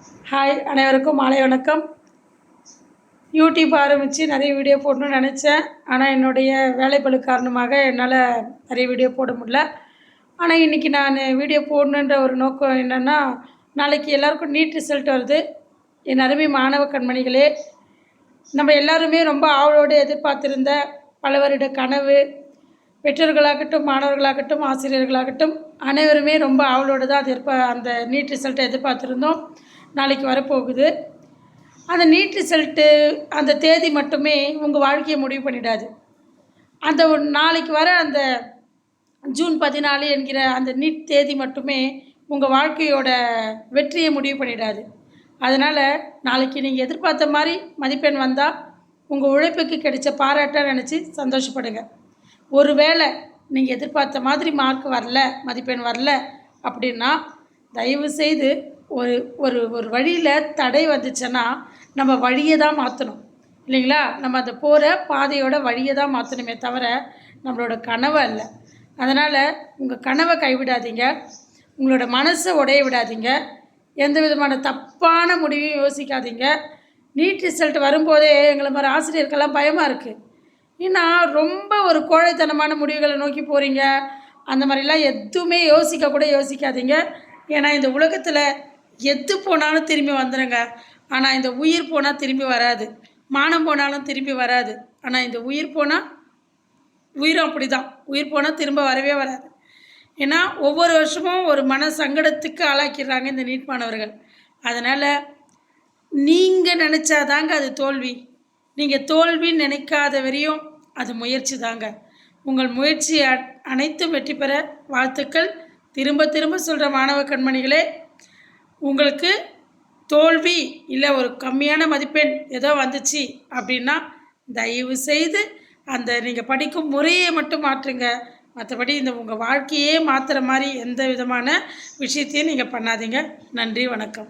Hi, அனைவருக்கும் மாலை வணக்கம். யூடியூப் ஆரம்பித்து நிறைய வீடியோ போடணும்னு நினச்சேன். ஆனால் என்னுடைய வேலைப்பளு காரணமாக என்னால் நிறைய வீடியோ போட முடியல. ஆனால் இன்றைக்கி நான் வீடியோ போடணுன்ற ஒரு நோக்கம் என்னென்னா, நாளைக்கு எல்லாருக்கும் நீட் ரிசல்ட் வருது. என் அருமை மாணவ கண்மணிகளே, நம்ம எல்லாருமே ரொம்ப ஆவலோடு எதிர்பார்த்திருந்த பல வருட கனவு, பெற்றோர்களாகட்டும், மாணவர்களாகட்டும், ஆசிரியர்களாகட்டும் அனைவருமே ரொம்ப ஆவலோடு தான் அந்த நீட் ரிசல்ட்டை எதிர்பார்த்துருந்தோம். நாளைக்கு வரப்போகுது. அந்த நீட் ரிசல்ட்டு அந்த தேதி மட்டுமே உங்கள் வாழ்க்கையை முடிவு பண்ணிடாது. அந்த நாளைக்கு வர அந்த ஜூன் 14 என்கிற அந்த நீட் தேதி மட்டுமே உங்கள் வாழ்க்கையோட வெற்றியை முடிவு பண்ணிடாது. அதனால் நாளைக்கு நீங்கள் எதிர்பார்த்த மாதிரி மதிப்பெண் வந்தால் உங்கள் உழைப்புக்கு கிடைச்ச பாராட்டாக நினச்சி சந்தோஷப்படுங்க. ஒரு வேளை நீங்கள் எதிர்பார்த்த மாதிரி மார்க் வரல, மதிப்பெண் வரல அப்படின்னா தயவுசெய்து ஒரு ஒரு ஒரு வழியில் தடை வந்துச்சுன்னா நம்ம வழியை தான் மாற்றணும், இல்லைங்களா? நம்ம அந்த போகிற பாதையோட வழியை தான் மாற்றணுமே தவிர நம்மளோட கனவை அல்ல. அதனால் உங்கள் கனவை கைவிடாதீங்க, உங்களோட மனசை உடைய விடாதீங்க, எந்த விதமான தப்பான முடிவையும் யோசிக்காதீங்க. நீட் ரிசல்ட் வரும்போதே எங்களை மாதிரி ஆசிரியருக்கெல்லாம் பயமாக இருக்குது. ஏன்னா ரொம்ப ஒரு கோழைத்தனமான முடிவுகளை நோக்கி போகிறீங்க. அந்த மாதிரிலாம் எதுவுமே யோசிக்காதீங்க. ஏன்னா இந்த உலகத்தில் எது போனாலும் திரும்பி வந்துடுங்க. ஆனால் இந்த உயிர் போனால் திரும்பி வராது. மானம் போனாலும் திரும்பி வராது. ஆனால் இந்த உயிர் போனால் உயிரும் அப்படி தான். உயிர் போனால் திரும்ப வரவே வராது. ஏன்னா ஒவ்வொரு வருஷமும் ஒரு மன சங்கடத்துக்கு ஆளாக்கிடுறாங்க இந்த நீட் மாணவர்கள். அதனால் நீங்கள் நினச்சாதாங்க அது தோல்வி. நீங்கள் தோல்வின்னு நினைக்காத வரையும் அது முயற்சி தாங்க. உங்கள் முயற்சி அனைத்தும் வெற்றி பெற வாழ்த்துக்கள். திரும்ப திரும்ப சொல்கிற மாணவ கண்மணிகளே, உங்களுக்கு தோல்வி இல்லை ஒரு கம்மியான மதிப்பெண் ஏதோ வந்துச்சு அப்படின்னா தயவு செய்து அந்த நீங்கள் படிக்கும் முறையை மட்டும் மாற்றுங்க. மற்றபடி இந்த உங்கள் வாழ்க்கையே மாற்றுற மாதிரி எந்த விதமான விஷயத்தையும் நீங்கள் பண்ணாதீங்க. நன்றி, வணக்கம்.